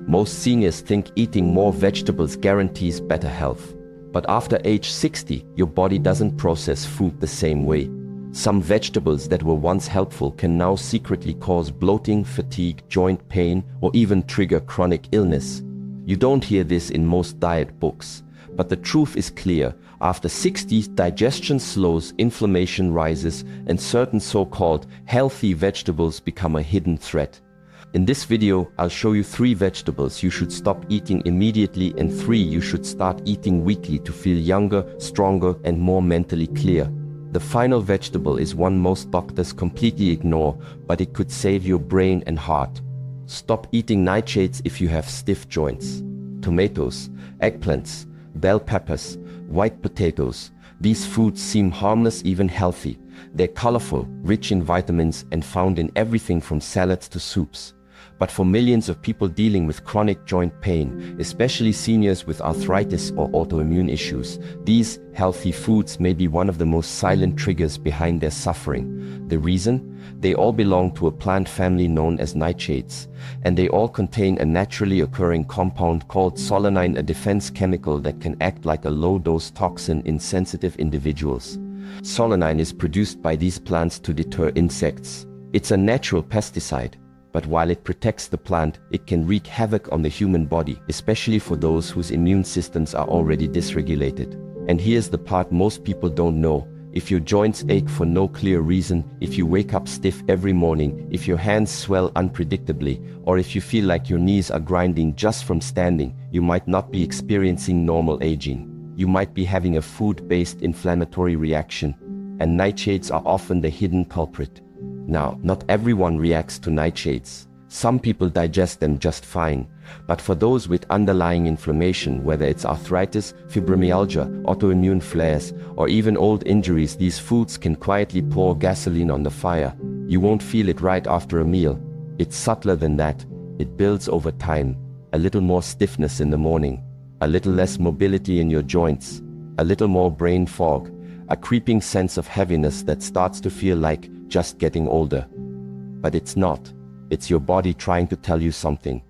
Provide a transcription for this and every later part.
Most seniors think eating more vegetables guarantees better health. But after age 60, your body doesn't process food the same way. Some vegetables that were once helpful can now secretly cause bloating, fatigue, joint pain, or even trigger chronic illness. You don't hear this in most diet books. But the truth is clear. After 60, digestion slows, inflammation rises, and certain so-called healthy vegetables become a hidden threat. In this video, I'll show you 3 vegetables you should stop eating immediately and 3 you should start eating weekly to feel younger, stronger, and more mentally clear. The final vegetable is one most doctors completely ignore, but it could save your brain and heart. Stop eating nightshades if you have stiff joints. Tomatoes, eggplants, bell peppers, white potatoes. These foods seem harmless, even healthy. They're colorful, rich in vitamins, and found in everything from salads to soups. But for millions of people dealing with chronic joint pain, especially seniors with arthritis or autoimmune issues, these healthy foods may be one of the most silent triggers behind their suffering. The reason? They all belong to a plant family known as nightshades, and they all contain a naturally occurring compound called solanine, a defense chemical that can act like a low-dose toxin in sensitive individuals. Solanine is produced by these plants to deter insects. It's a natural pesticide. But while it protects the plant, it can wreak havoc on the human body, especially for those whose immune systems are already dysregulated. And here's the part most people don't know. If your joints ache for no clear reason, if you wake up stiff every morning, if your hands swell unpredictably, or if you feel like your knees are grinding just from standing, you might not be experiencing normal aging. You might be having a food-based inflammatory reaction, and nightshades are often the hidden culprit. Now, not everyone reacts to nightshades. Some people digest them just fine. But for those with underlying inflammation, whether it's arthritis, fibromyalgia, autoimmune flares, or even old injuries, these foods can quietly pour gasoline on the fire. You won't feel it right after a meal. It's subtler than that. It builds over time. A little more stiffness in the morning, a little less mobility in your joints, a little more brain fog, a creeping sense of heaviness that starts to feel like just getting older. But it's not. It's your body trying to tell you something.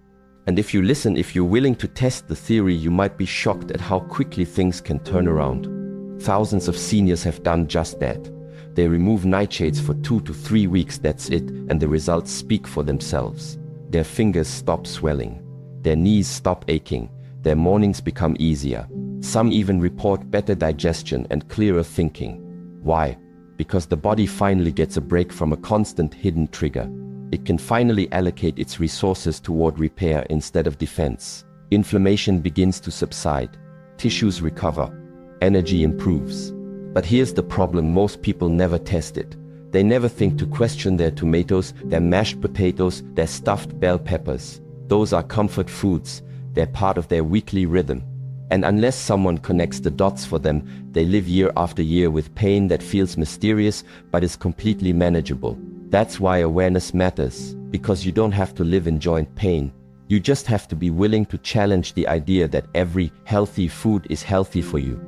And if you listen, if you're willing to test the theory, you might be shocked at how quickly things can turn around. Thousands of seniors have done just that. They remove nightshades for 2 to 3 weeks, that's it, and the results speak for themselves. Their fingers stop swelling. Their knees stop aching. Their mornings become easier. Some even report better digestion and clearer thinking. Why? Because the body finally gets a break from a constant hidden trigger. It can finally allocate its resources toward repair instead of defense. Inflammation begins to subside. Tissues recover. Energy improves. But here's the problem: most people never test it. They never think to question their tomatoes, their mashed potatoes, their stuffed bell peppers. Those are comfort foods. They're part of their weekly rhythm. And unless someone connects the dots for them, they live year after year with pain that feels mysterious but is completely manageable. That's why awareness matters, because you don't have to live in joint pain. You just have to be willing to challenge the idea that every healthy food is healthy for you.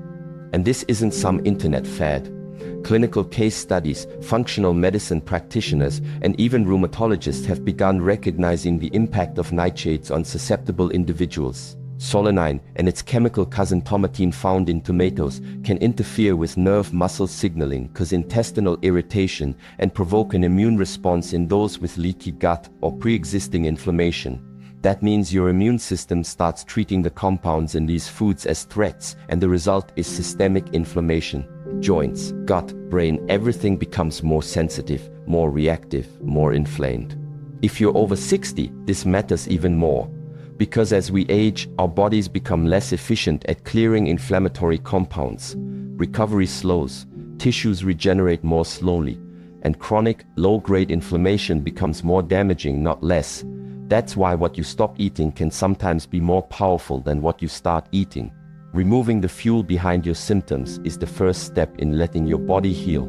And this isn't some internet fad. Clinical case studies, functional medicine practitioners, and even rheumatologists have begun recognizing the impact of nightshades on susceptible individuals. Solanine and its chemical cousin tomatine, found in tomatoes, can interfere with nerve muscle signaling, cause intestinal irritation, and provoke an immune response in those with leaky gut or pre-existing inflammation. That means your immune system starts treating the compounds in these foods as threats, and the result is systemic inflammation. Joints, gut, brain, everything becomes more sensitive, more reactive, more inflamed. If you're over 60, this matters even more. Because as we age, our bodies become less efficient at clearing inflammatory compounds. Recovery slows, tissues regenerate more slowly, and chronic, low-grade inflammation becomes more damaging, not less. That's why what you stop eating can sometimes be more powerful than what you start eating. Removing the fuel behind your symptoms is the first step in letting your body heal.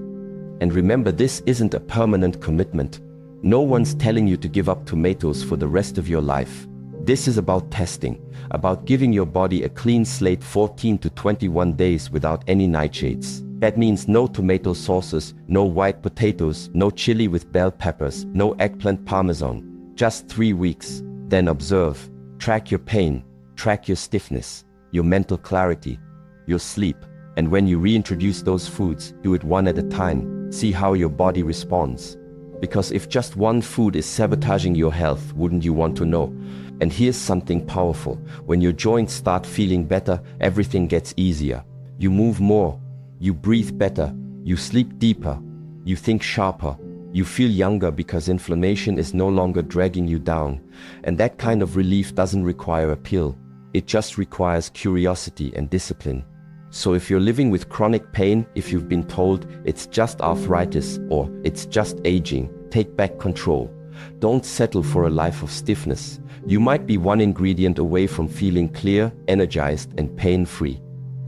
And remember, this isn't a permanent commitment. No one's telling you to give up tomatoes for the rest of your life. This is about testing, about giving your body a clean slate 14 to 21 days without any nightshades. That means no tomato sauces, no white potatoes, no chili with bell peppers, no eggplant parmesan. Just 3 weeks. Then observe. Track your pain, track your stiffness, your mental clarity, your sleep. And when you reintroduce those foods, do it one at a time. See how your body responds. Because if just one food is sabotaging your health, wouldn't you want to know? And here's something powerful. When your joints start feeling better, everything gets easier. You move more, you breathe better, you sleep deeper, you think sharper, you feel younger because inflammation is no longer dragging you down. And that kind of relief doesn't require a pill. It just requires curiosity and discipline. So if you're living with chronic pain, if you've been told it's just arthritis or it's just aging, take back control. Don't settle for a life of stiffness. You might be one ingredient away from feeling clear, energized, and pain-free.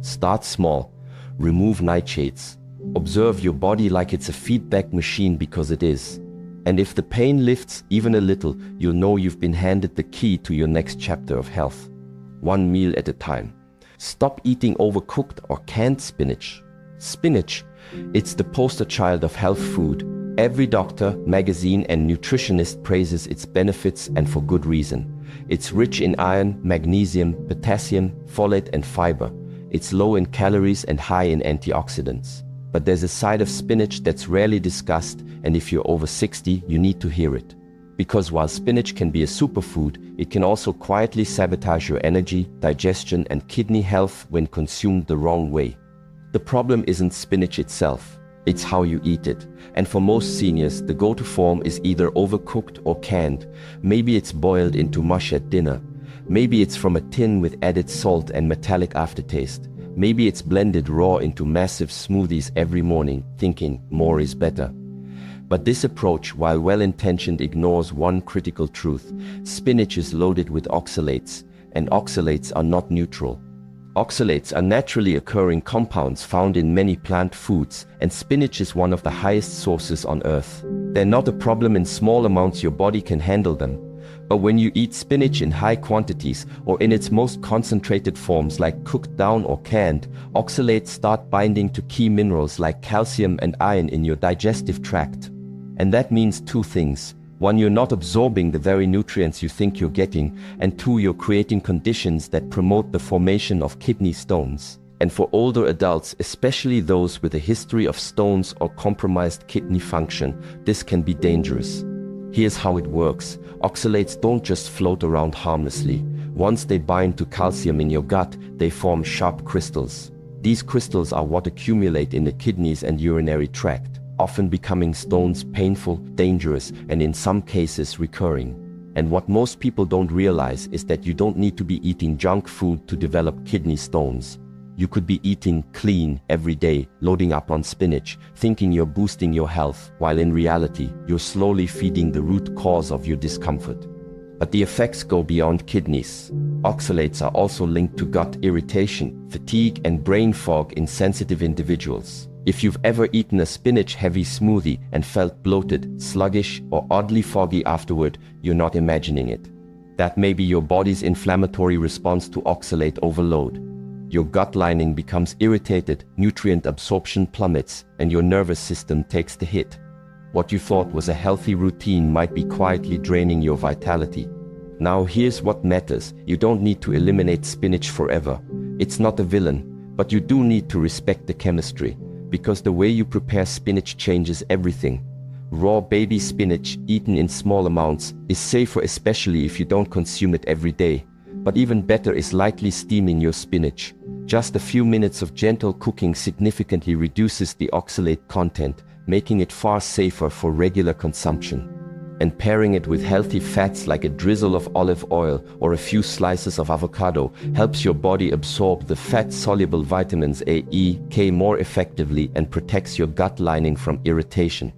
Start small. Remove nightshades. Observe your body like it's a feedback machine, because it is. And if the pain lifts even a little, you'll know you've been handed the key to your next chapter of health. One meal at a time. Stop eating overcooked or canned spinach. Spinach, it's the poster child of health food. Every doctor, magazine, and nutritionist praises its benefits, and for good reason. It's rich in iron, magnesium, potassium, folate, and fiber. It's low in calories and high in antioxidants. But there's a side of spinach that's rarely discussed, and if you're over 60, you need to hear it. Because while spinach can be a superfood, it can also quietly sabotage your energy, digestion, and kidney health when consumed the wrong way. The problem isn't spinach itself, it's how you eat it. And for most seniors, the go-to form is either overcooked or canned. Maybe it's boiled into mush at dinner. Maybe it's from a tin with added salt and metallic aftertaste. Maybe it's blended raw into massive smoothies every morning, thinking more is better. But this approach, while well-intentioned, ignores one critical truth. Spinach is loaded with oxalates, and oxalates are not neutral. Oxalates are naturally occurring compounds found in many plant foods, and spinach is one of the highest sources on earth. They're not a problem in small amounts, your body can handle them. But when you eat spinach in high quantities, or in its most concentrated forms like cooked down or canned, oxalates start binding to key minerals like calcium and iron in your digestive tract. And that means two things. One, you're not absorbing the very nutrients you think you're getting, and two, you're creating conditions that promote the formation of kidney stones. And for older adults, especially those with a history of stones or compromised kidney function, this can be dangerous. Here's how it works. Oxalates don't just float around harmlessly. Once they bind to calcium in your gut, they form sharp crystals. These crystals are what accumulate in the kidneys and urinary tract, often becoming stones, painful, dangerous, and in some cases recurring. And what most people don't realize is that you don't need to be eating junk food to develop kidney stones. You could be eating clean every day, loading up on spinach, thinking you're boosting your health, while in reality, you're slowly feeding the root cause of your discomfort. But the effects go beyond kidneys. Oxalates are also linked to gut irritation, fatigue, and brain fog in sensitive individuals. If you've ever eaten a spinach-heavy smoothie and felt bloated, sluggish, or oddly foggy afterward, you're not imagining it. That may be your body's inflammatory response to oxalate overload. Your gut lining becomes irritated, nutrient absorption plummets, and your nervous system takes the hit. What you thought was a healthy routine might be quietly draining your vitality. Now here's what matters. You don't need to eliminate spinach forever. It's not a villain, but you do need to respect the chemistry, because the way you prepare spinach changes everything. Raw baby spinach, eaten in small amounts, is safer, especially if you don't consume it every day. But even better is lightly steaming your spinach. Just a few minutes of gentle cooking significantly reduces the oxalate content, making it far safer for regular consumption. And pairing it with healthy fats like a drizzle of olive oil or a few slices of avocado helps your body absorb the fat-soluble vitamins A, E, K more effectively and protects your gut lining from irritation.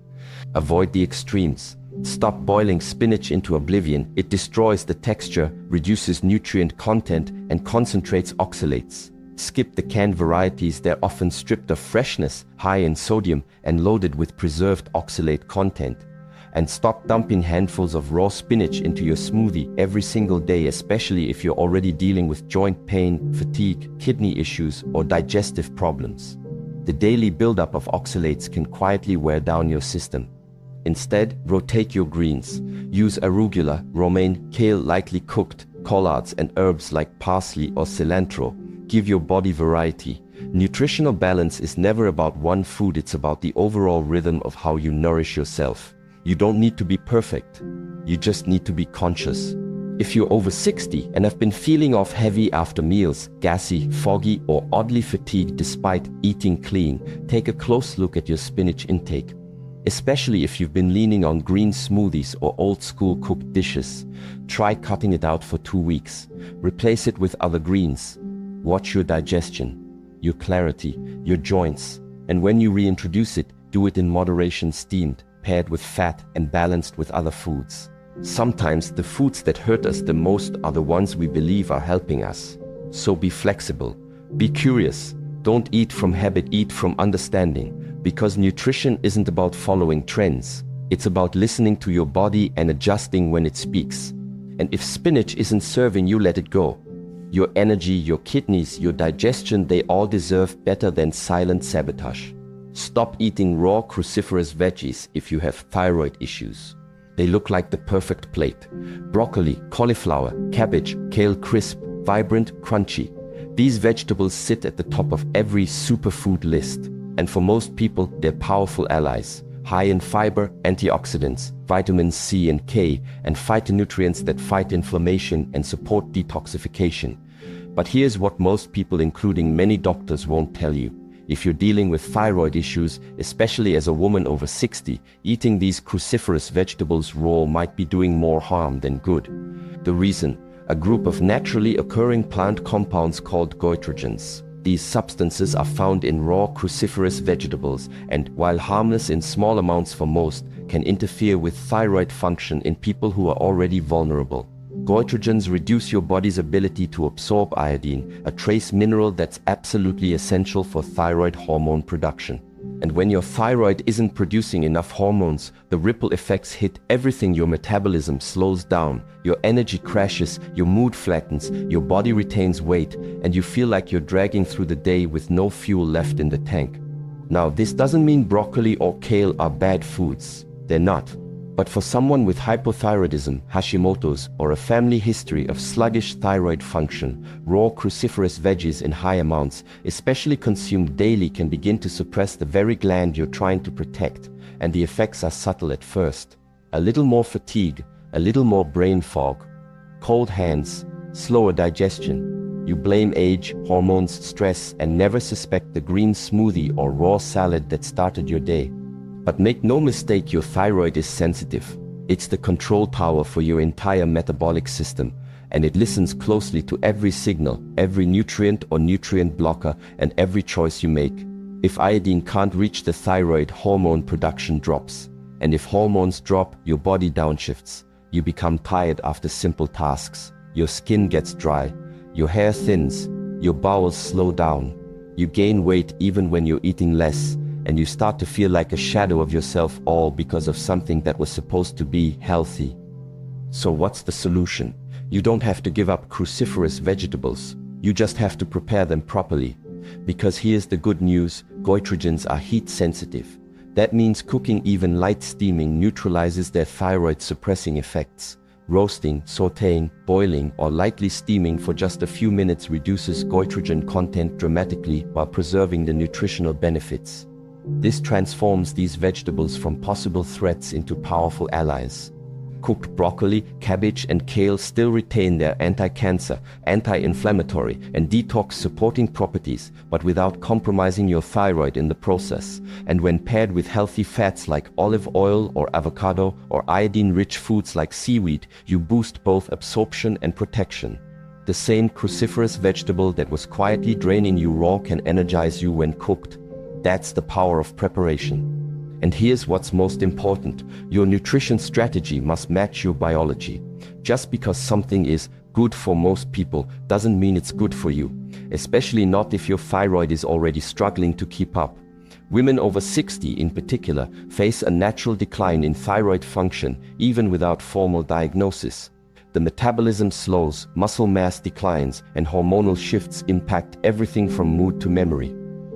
Avoid the extremes. Stop boiling spinach into oblivion. It destroys the texture, reduces nutrient content, and concentrates oxalates. Skip the canned varieties. They're often stripped of freshness, high in sodium, and loaded with preserved oxalate content. And stop dumping handfuls of raw spinach into your smoothie every single day, especially if you're already dealing with joint pain, fatigue, kidney issues, or digestive problems. The daily buildup of oxalates can quietly wear down your system. Instead, rotate your greens. Use arugula, romaine, kale lightly cooked, collards, and herbs like parsley or cilantro. Give your body variety. Nutritional balance is never about one food, it's about the overall rhythm of how you nourish yourself. You don't need to be perfect. You just need to be conscious. If you're over 60 and have been feeling off heavy after meals, gassy, foggy, or oddly fatigued despite eating clean, take a close look at your spinach intake. Especially if you've been leaning on green smoothies or old-school cooked dishes. Try cutting it out for 2 weeks. Replace it with other greens. Watch your digestion, your clarity, your joints, and when you reintroduce it, do it in moderation, steamed, paired with fat, and balanced with other foods. Sometimes the foods that hurt us the most are the ones we believe are helping us. So be flexible, be curious, don't eat from habit, eat from understanding, because nutrition isn't about following trends. It's about listening to your body and adjusting when it speaks. And if spinach isn't serving you, let it go. Your energy, your kidneys, your digestion, they all deserve better than silent sabotage. Stop eating raw cruciferous veggies if you have thyroid issues. They look like the perfect plate. Broccoli, cauliflower, cabbage, kale, crisp, vibrant, crunchy. These vegetables sit at the top of every superfood list. And for most people, they're powerful allies. High in fiber, antioxidants, vitamins C and K, and phytonutrients that fight inflammation and support detoxification. But here's what most people, including many doctors, won't tell you. If you're dealing with thyroid issues, especially as a woman over 60, eating these cruciferous vegetables raw might be doing more harm than good. The reason? A group of naturally occurring plant compounds called goitrogens. These substances are found in raw cruciferous vegetables and, while harmless in small amounts for most, can interfere with thyroid function in people who are already vulnerable. Goitrogens reduce your body's ability to absorb iodine, a trace mineral that's absolutely essential for thyroid hormone production. And when your thyroid isn't producing enough hormones, the ripple effects hit everything. Your metabolism slows down, your energy crashes, your mood flattens, your body retains weight, and you feel like you're dragging through the day with no fuel left in the tank. Now, this doesn't mean broccoli or kale are bad foods. They're not. But for someone with hypothyroidism, Hashimoto's, or a family history of sluggish thyroid function, raw cruciferous veggies in high amounts, especially consumed daily, can begin to suppress the very gland you're trying to protect, and the effects are subtle at first. A little more fatigue, a little more brain fog, cold hands, slower digestion. You blame age, hormones, stress, and never suspect the green smoothie or raw salad that started your day. But make no mistake, your thyroid is sensitive. It's the control tower for your entire metabolic system, and it listens closely to every signal, every nutrient or nutrient blocker, and every choice you make. If iodine can't reach the thyroid, hormone production drops. And if hormones drop, your body downshifts. You become tired after simple tasks. Your skin gets dry. Your hair thins. Your bowels slow down. You gain weight even when you're eating less. And you start to feel like a shadow of yourself, all because of something that was supposed to be healthy. So what's the solution? You don't have to give up cruciferous vegetables. You just have to prepare them properly. Because here's the good news, goitrogens are heat sensitive. That means cooking, even light steaming, neutralizes their thyroid suppressing effects. Roasting, sautéing, boiling, or lightly steaming for just a few minutes reduces goitrogen content dramatically while preserving the nutritional benefits. This transforms these vegetables from possible threats into powerful allies. Cooked broccoli, cabbage, and kale still retain their anti-cancer, anti-inflammatory, and detox-supporting properties, but without compromising your thyroid in the process. And when paired with healthy fats like olive oil or avocado, or iodine-rich foods like seaweed, you boost both absorption and protection. The same cruciferous vegetable that was quietly draining you raw can energize you when cooked. That's the power of preparation. And here's what's most important. Your nutrition strategy must match your biology. Just because something is good for most people doesn't mean it's good for you, especially not if your thyroid is already struggling to keep up. Women over 60 in particular face a natural decline in thyroid function even without formal diagnosis. The metabolism slows, muscle mass declines, and hormonal shifts impact everything from mood to memory.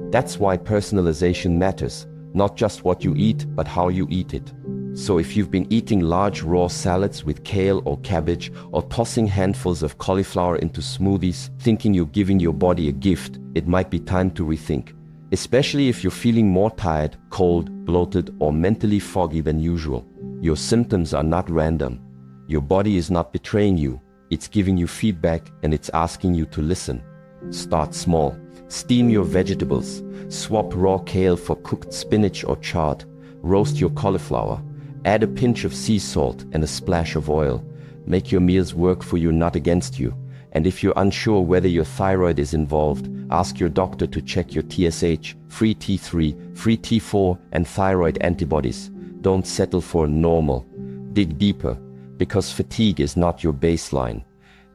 That's why personalization matters, not just what you eat, but how you eat it. So if you've been eating large raw salads with kale or cabbage, or tossing handfuls of cauliflower into smoothies, thinking you're giving your body a gift, it might be time to rethink. Especially if you're feeling more tired, cold, bloated, or mentally foggy than usual. Your symptoms are not random. Your body is not betraying you. It's giving you feedback and it's asking you to listen. Start small. Steam your vegetables. Swap raw kale for cooked spinach or chard. Roast your cauliflower. Add a pinch of sea salt and a splash of oil. Make your meals work for you, not against you. And if you're unsure whether your thyroid is involved, ask your doctor to check your TSH, free T3, free T4, and thyroid antibodies. Don't settle for normal. Dig deeper, because fatigue is not your baseline.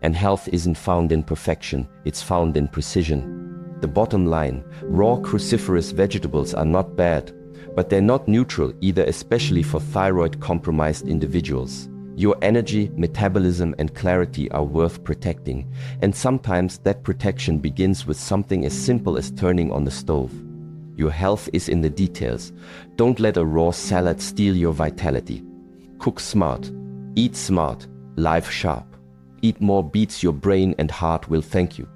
And health isn't found in perfection, it's found in precision. The bottom line, raw cruciferous vegetables are not bad, but they're not neutral either, especially for thyroid-compromised individuals. Your energy, metabolism, and clarity are worth protecting, and sometimes that protection begins with something as simple as turning on the stove. Your health is in the details. Don't let a raw salad steal your vitality. Cook smart, eat smart, live sharp. Eat more beets, your brain and heart will thank you.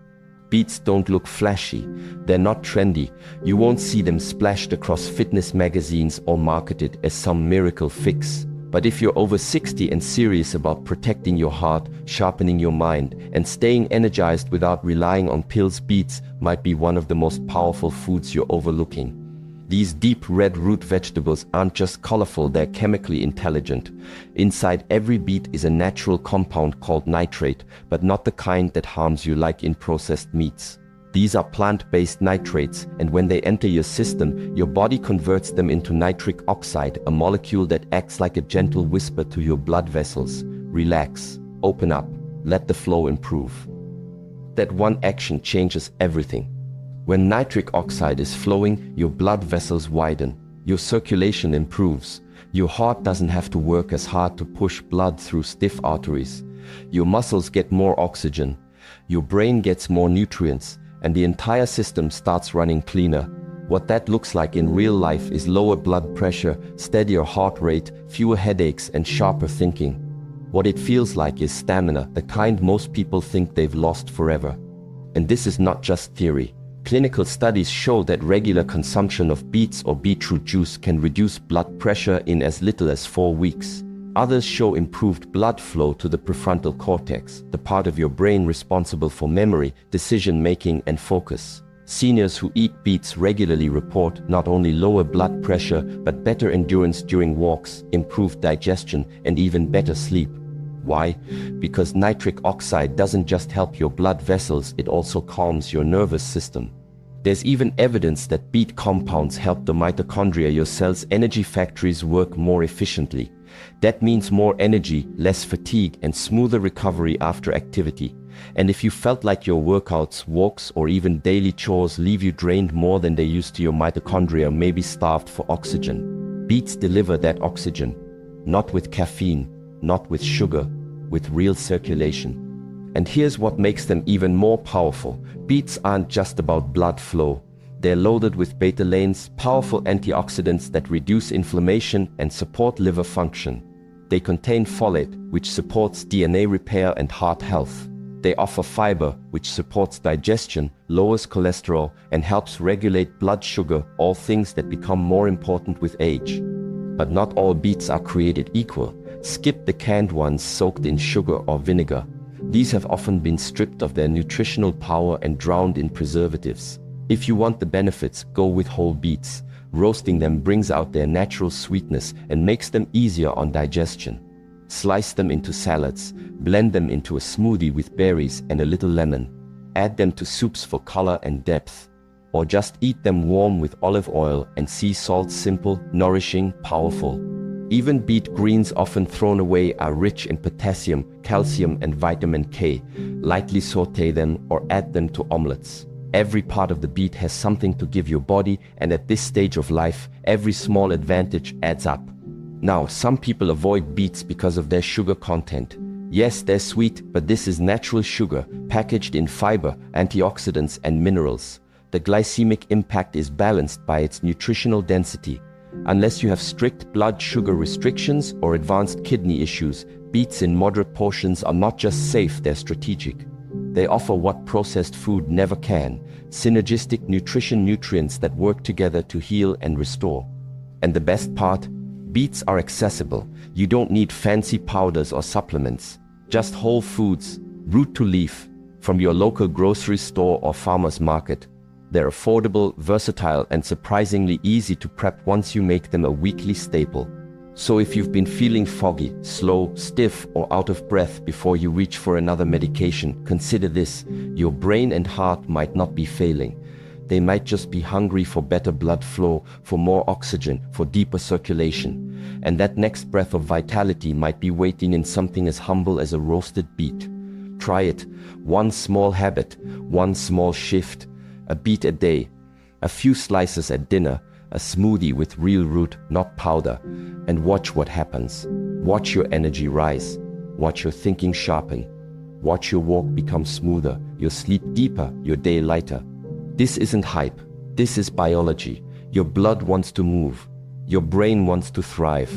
Beets don't look flashy, they're not trendy. You won't see them splashed across fitness magazines or marketed as some miracle fix. But if you're over 60 and serious about protecting your heart, sharpening your mind, and staying energized without relying on pills, beets might be one of the most powerful foods you're overlooking. These deep red root vegetables aren't just colorful, they're chemically intelligent. Inside every beet is a natural compound called nitrate, but not the kind that harms you like in processed meats. These are plant-based nitrates, and when they enter your system, your body converts them into nitric oxide, a molecule that acts like a gentle whisper to your blood vessels. Relax, open up, let the flow improve. That one action changes everything. When nitric oxide is flowing, your blood vessels widen, your circulation improves, your heart doesn't have to work as hard to push blood through stiff arteries, your muscles get more oxygen, your brain gets more nutrients, and the entire system starts running cleaner. What that looks like in real life is lower blood pressure, steadier heart rate, fewer headaches, and sharper thinking. What it feels like is stamina, the kind most people think they've lost forever. And this is not just theory. Clinical studies show that regular consumption of beets or beetroot juice can reduce blood pressure in as little as 4 weeks. Others show improved blood flow to the prefrontal cortex, the part of your brain responsible for memory, decision-making, and focus. Seniors who eat beets regularly report not only lower blood pressure, but better endurance during walks, improved digestion, and even better sleep. Why? Because nitric oxide doesn't just help your blood vessels, it also calms your nervous system. There's even evidence that beet compounds help the mitochondria, your cell's energy factories, work more efficiently. That means more energy, less fatigue, and smoother recovery after activity. And if you felt like your workouts, walks, or even daily chores leave you drained more than they used to, your mitochondria may be starved for oxygen. Beets deliver that oxygen, not with caffeine, not with sugar, with real circulation. And here's what makes them even more powerful. Beets aren't just about blood flow. They're loaded with beta-alanes, powerful antioxidants that reduce inflammation and support liver function. They contain folate, which supports DNA repair and heart health. They offer fiber, which supports digestion, lowers cholesterol, and helps regulate blood sugar, all things that become more important with age. But not all beets are created equal. Skip the canned ones soaked in sugar or vinegar. These have often been stripped of their nutritional power and drowned in preservatives. If you want the benefits, go with whole beets. Roasting them brings out their natural sweetness and makes them easier on digestion. Slice them into salads, blend them into a smoothie with berries and a little lemon. Add them to soups for color and depth. Or just eat them warm with olive oil and sea salt. Simple, nourishing, powerful. Even beet greens, often thrown away, are rich in potassium, calcium, and vitamin K. Lightly saute them or add them to omelets. Every part of the beet has something to give your body, and at this stage of life, every small advantage adds up. Now, some people avoid beets because of their sugar content. Yes, they're sweet, but this is natural sugar, packaged in fiber, antioxidants, and minerals. The glycemic impact is balanced by its nutritional density. Unless you have strict blood sugar restrictions or advanced kidney issues, beets in moderate portions are not just safe, they're strategic. They offer what processed food never can: synergistic nutrients that work together to heal and restore. And the best part? Beets are accessible. You don't need fancy powders or supplements. Just whole foods, root to leaf, from your local grocery store or farmer's market. They're affordable, versatile, and surprisingly easy to prep once you make them a weekly staple. So if you've been feeling foggy, slow, stiff, or out of breath before you reach for another medication, consider this: your brain and heart might not be failing. They might just be hungry for better blood flow, for more oxygen, for deeper circulation. And that next breath of vitality might be waiting in something as humble as a roasted beet. Try it. One small habit, one small shift. A beet a day, a few slices at dinner, a smoothie with real root, not powder. And watch what happens. Watch your energy rise. Watch your thinking sharpen. Watch your walk become smoother, your sleep deeper, your day lighter. This isn't hype. This is biology. Your blood wants to move. Your brain wants to thrive.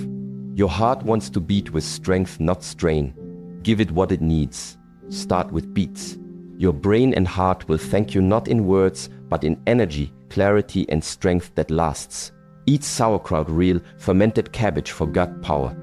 Your heart wants to beat with strength, not strain. Give it what it needs. Start with beets. Your brain and heart will thank you not in words, but in energy, clarity, and strength that lasts. Eat sauerkraut, real, fermented cabbage for gut power.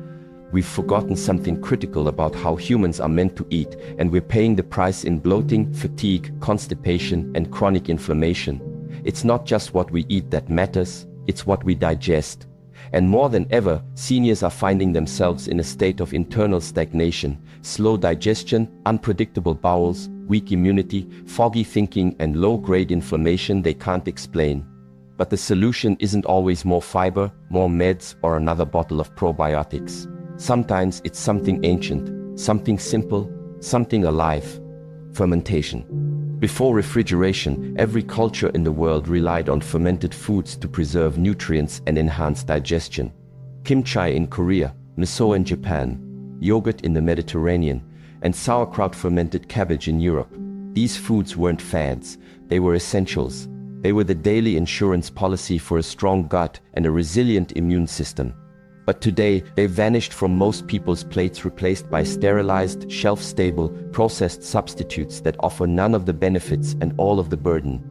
We've forgotten something critical about how humans are meant to eat, and we're paying the price in bloating, fatigue, constipation, and chronic inflammation. It's not just what we eat that matters, it's what we digest. And more than ever, seniors are finding themselves in a state of internal stagnation, slow digestion, unpredictable bowels, weak immunity, foggy thinking, and low-grade inflammation they can't explain. But the solution isn't always more fiber, more meds, or another bottle of probiotics. Sometimes it's something ancient, something simple, something alive: fermentation. Before refrigeration, every culture in the world relied on fermented foods to preserve nutrients and enhance digestion. Kimchi in Korea, miso in Japan, yogurt in the Mediterranean, and sauerkraut fermented cabbage in Europe. These foods weren't fads, they were essentials. They were the daily insurance policy for a strong gut and a resilient immune system. But today, they've vanished from most people's plates, replaced by sterilized, shelf-stable, processed substitutes that offer none of the benefits and all of the burden.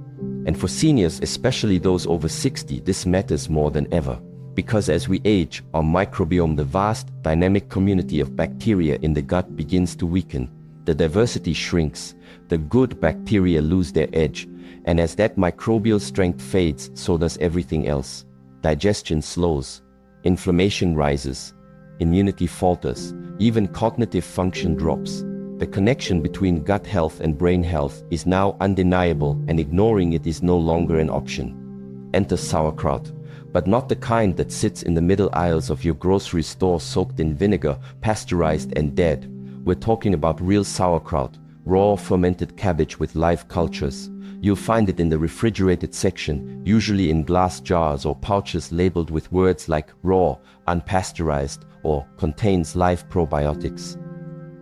And for seniors, especially those over 60, this matters more than ever. Because as we age, our microbiome, the vast, dynamic community of bacteria in the gut, begins to weaken. The diversity shrinks. The good bacteria lose their edge. And as that microbial strength fades, so does everything else. Digestion slows. Inflammation rises, immunity falters, even cognitive function drops. The connection between gut health and brain health is now undeniable, and ignoring it is no longer an option. Enter sauerkraut, but not the kind that sits in the middle aisles of your grocery store soaked in vinegar, pasteurized and dead. We're talking about real sauerkraut, raw fermented cabbage with live cultures. You'll find it in the refrigerated section, usually in glass jars or pouches labeled with words like raw, unpasteurized, or contains live probiotics.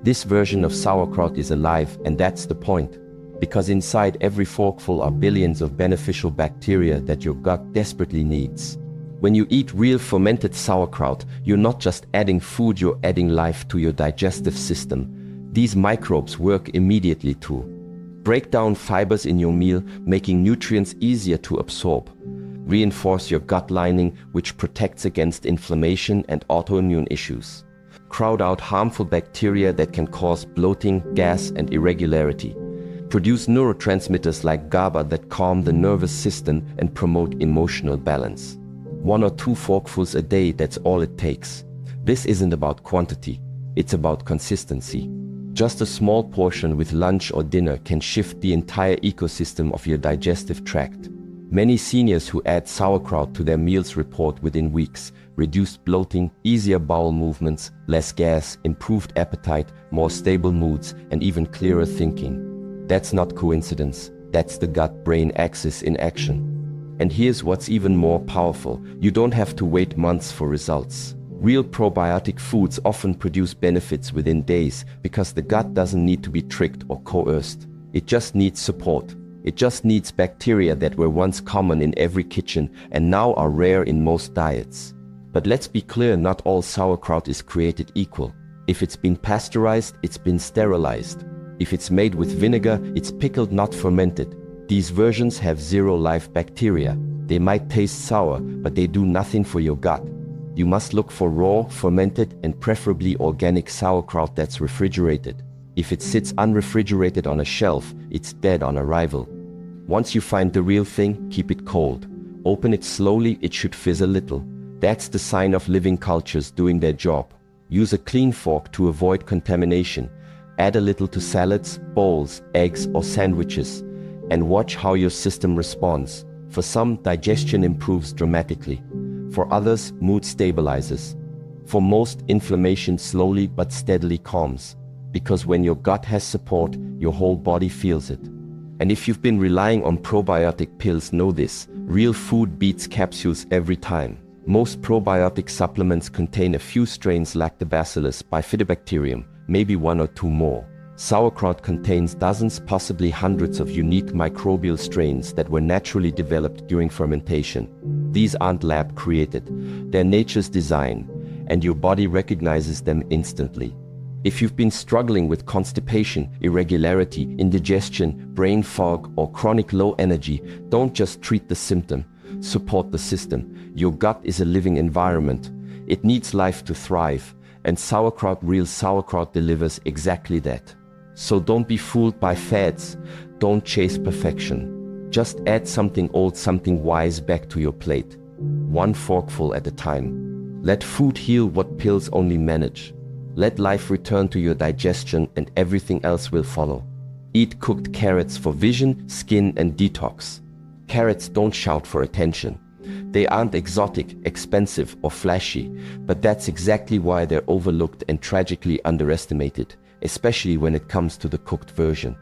This version of sauerkraut is alive, and that's the point. Because inside every forkful are billions of beneficial bacteria that your gut desperately needs. When you eat real fermented sauerkraut, you're not just adding food, you're adding life to your digestive system. These microbes work immediately too. Break down fibers in your meal, making nutrients easier to absorb. Reinforce your gut lining, which protects against inflammation and autoimmune issues. Crowd out harmful bacteria that can cause bloating, gas, and irregularity. Produce neurotransmitters like GABA that calm the nervous system and promote emotional balance. 1 or 2 forkfuls a day, that's all it takes. This isn't about quantity, it's about consistency. Just a small portion with lunch or dinner can shift the entire ecosystem of your digestive tract. Many seniors who add sauerkraut to their meals report within weeks reduced bloating, easier bowel movements, less gas, improved appetite, more stable moods, and even clearer thinking. That's not coincidence. That's the gut-brain axis in action. And here's what's even more powerful. You don't have to wait months for results. Real probiotic foods often produce benefits within days because the gut doesn't need to be tricked or coerced. It just needs support. It just needs bacteria that were once common in every kitchen and now are rare in most diets. But let's be clear, not all sauerkraut is created equal. If it's been pasteurized, it's been sterilized. If it's made with vinegar, it's pickled, not fermented. These versions have zero live bacteria. They might taste sour, but they do nothing for your gut. You must look for raw, fermented, and preferably organic sauerkraut that's refrigerated. If it sits unrefrigerated on a shelf, it's dead on arrival. Once you find the real thing, keep it cold. Open it slowly, it should fizz a little. That's the sign of living cultures doing their job. Use a clean fork to avoid contamination. Add a little to salads, bowls, eggs, or sandwiches, and watch how your system responds. For some, digestion improves dramatically. For others, mood stabilizes. For most, inflammation slowly but steadily calms. Because when your gut has support, your whole body feels it. And if you've been relying on probiotic pills, know this: real food beats capsules every time. Most probiotic supplements contain a few strains Lactobacillus, Bifidobacterium, maybe one or two more. Sauerkraut contains dozens, possibly hundreds of unique microbial strains that were naturally developed during fermentation. These aren't lab created, they're nature's design, and your body recognizes them instantly. If you've been struggling with constipation, irregularity, indigestion, brain fog, or chronic low energy, don't just treat the symptom, support the system. Your gut is a living environment. It needs life to thrive, and real sauerkraut delivers exactly that. So don't be fooled by fads. Don't chase perfection. Just add something old, something wise back to your plate. One forkful at a time. Let food heal what pills only manage. Let life return to your digestion and everything else will follow. Eat cooked carrots for vision, skin, and detox. Carrots don't shout for attention. They aren't exotic, expensive, or flashy, but that's exactly why they're overlooked and tragically underestimated, especially when it comes to the cooked version.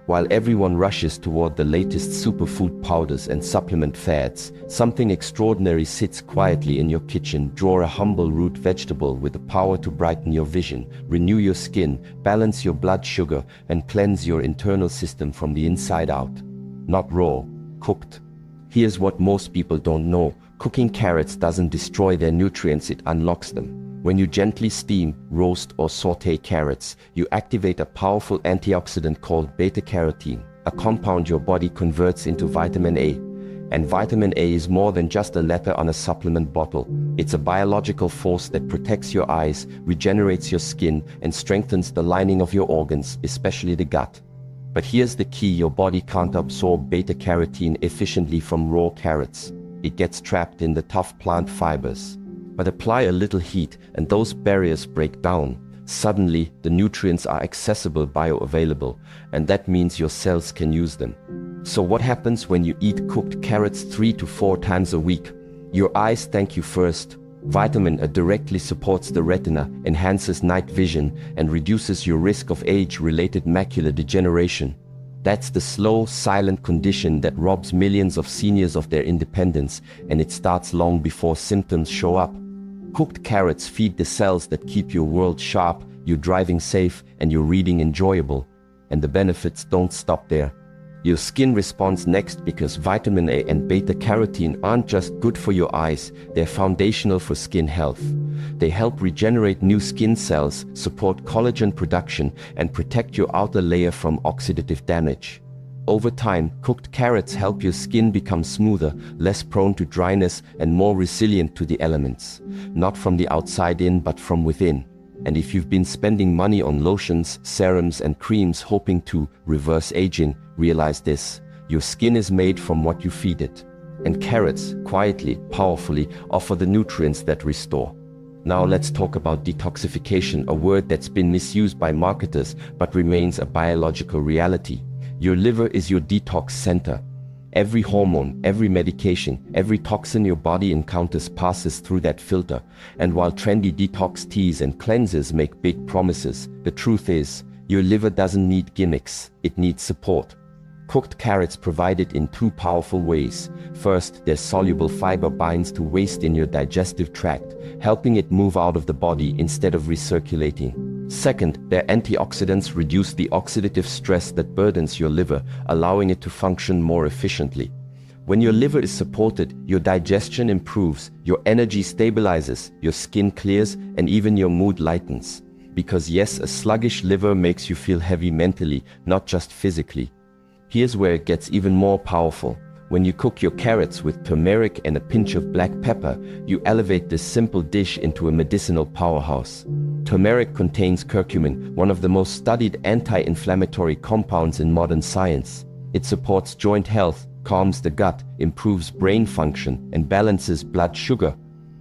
While everyone rushes toward the latest superfood powders and supplement fads, something extraordinary sits quietly in your kitchen. Draw a humble root vegetable with the power to brighten your vision, renew your skin, balance your blood sugar, and cleanse your internal system from the inside out. Not raw, cooked. Here's what most people don't know: cooking carrots doesn't destroy their nutrients, it unlocks them. When you gently steam, roast, or sauté carrots, you activate a powerful antioxidant called beta-carotene, a compound your body converts into vitamin A. And vitamin A is more than just a letter on a supplement bottle. It's a biological force that protects your eyes, regenerates your skin, and strengthens the lining of your organs, especially the gut. But here's the key: your body can't absorb beta-carotene efficiently from raw carrots. It gets trapped in the tough plant fibers. But apply a little heat and those barriers break down. Suddenly, the nutrients are accessible, bioavailable, and that means your cells can use them. So what happens when you eat cooked carrots 3 to 4 times a week? Your eyes thank you first. Vitamin A directly supports the retina, enhances night vision, and reduces your risk of age-related macular degeneration. That's the slow, silent condition that robs millions of seniors of their independence, and it starts long before symptoms show up. Cooked carrots feed the cells that keep your world sharp, your driving safe, and your reading enjoyable. And the benefits don't stop there. Your skin responds next, because vitamin A and beta-carotene aren't just good for your eyes, they're foundational for skin health. They help regenerate new skin cells, support collagen production, and protect your outer layer from oxidative damage. Over time, cooked carrots help your skin become smoother, less prone to dryness, and more resilient to the elements. Not from the outside in, but from within. And if you've been spending money on lotions, serums, and creams hoping to reverse aging, realize this: your skin is made from what you feed it. And carrots, quietly, powerfully, offer the nutrients that restore. Now let's talk about detoxification, a word that's been misused by marketers but remains a biological reality. Your liver is your detox center. Every hormone, every medication, every toxin your body encounters passes through that filter. And while trendy detox teas and cleansers make big promises, the truth is, your liver doesn't need gimmicks, it needs support. Cooked carrots provide it in 2 powerful ways. First, their soluble fiber binds to waste in your digestive tract, helping it move out of the body instead of recirculating. Second, their antioxidants reduce the oxidative stress that burdens your liver, allowing it to function more efficiently. When your liver is supported, your digestion improves, your energy stabilizes, your skin clears, and even your mood lightens. Because yes, a sluggish liver makes you feel heavy mentally, not just physically. Here's where it gets even more powerful. When you cook your carrots with turmeric and a pinch of black pepper, you elevate this simple dish into a medicinal powerhouse. Turmeric contains curcumin, one of the most studied anti-inflammatory compounds in modern science. It supports joint health, calms the gut, improves brain function, and balances blood sugar.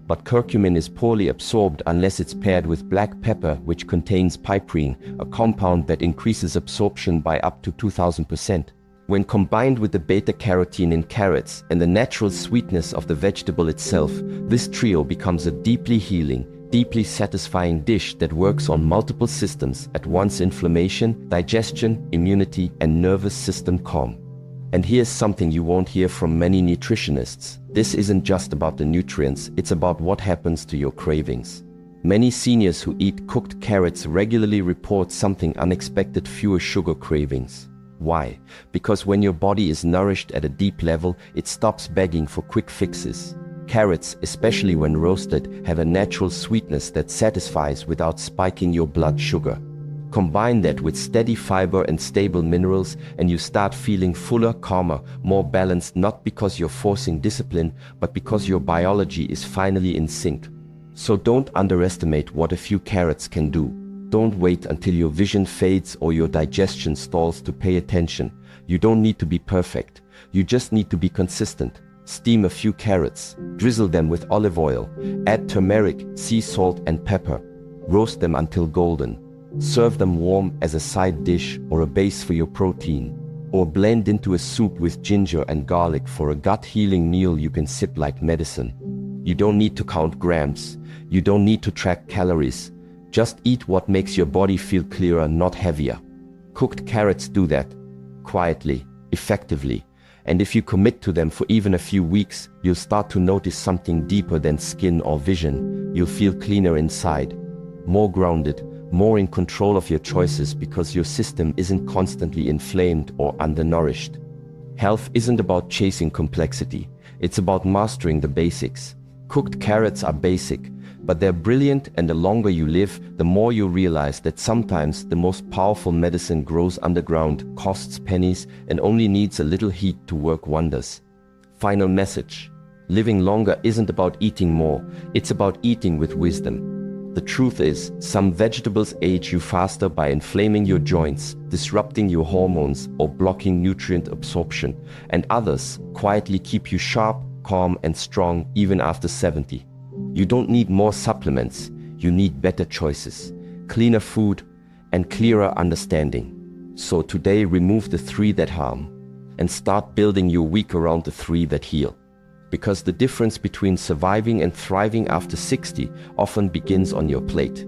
But curcumin is poorly absorbed unless it's paired with black pepper, which contains piperine, a compound that increases absorption by up to 2000%. When combined with the beta-carotene in carrots and the natural sweetness of the vegetable itself, this trio becomes a deeply healing, deeply satisfying dish that works on multiple systems at once: inflammation, digestion, immunity, and nervous system calm. And here's something you won't hear from many nutritionists. This isn't just about the nutrients, it's about what happens to your cravings. Many seniors who eat cooked carrots regularly report something unexpected: fewer sugar cravings. Why? Because when your body is nourished at a deep level, it stops begging for quick fixes. Carrots, especially when roasted, have a natural sweetness that satisfies without spiking your blood sugar. Combine that with steady fiber and stable minerals, and you start feeling fuller, calmer, more balanced, not because you're forcing discipline, but because your biology is finally in sync. So don't underestimate what a few carrots can do. Don't wait until your vision fades or your digestion stalls to pay attention. You don't need to be perfect. You just need to be consistent. Steam a few carrots, drizzle them with olive oil, add turmeric, sea salt, and pepper. Roast them until golden. Serve them warm as a side dish or a base for your protein. Or blend into a soup with ginger and garlic for a gut-healing meal you can sip like medicine. You don't need to count grams. You don't need to track calories. Just eat what makes your body feel clearer, not heavier. Cooked carrots do that. Quietly, effectively. And if you commit to them for even a few weeks, you'll start to notice something deeper than skin or vision. You'll feel cleaner inside, more grounded, more in control of your choices, because your system isn't constantly inflamed or undernourished. Health isn't about chasing complexity. It's about mastering the basics. Cooked carrots are basic, but they're brilliant, and the longer you live, the more you realize that sometimes the most powerful medicine grows underground, costs pennies, and only needs a little heat to work wonders. Final message: living longer isn't about eating more, it's about eating with wisdom. The truth is, some vegetables age you faster by inflaming your joints, disrupting your hormones, or blocking nutrient absorption, and others quietly keep you sharp, calm, and strong even after 70. You don't need more supplements, you need better choices, cleaner food, and clearer understanding. So today, remove the 3 that harm, and start building your week around the 3 that heal. Because the difference between surviving and thriving after 60 often begins on your plate.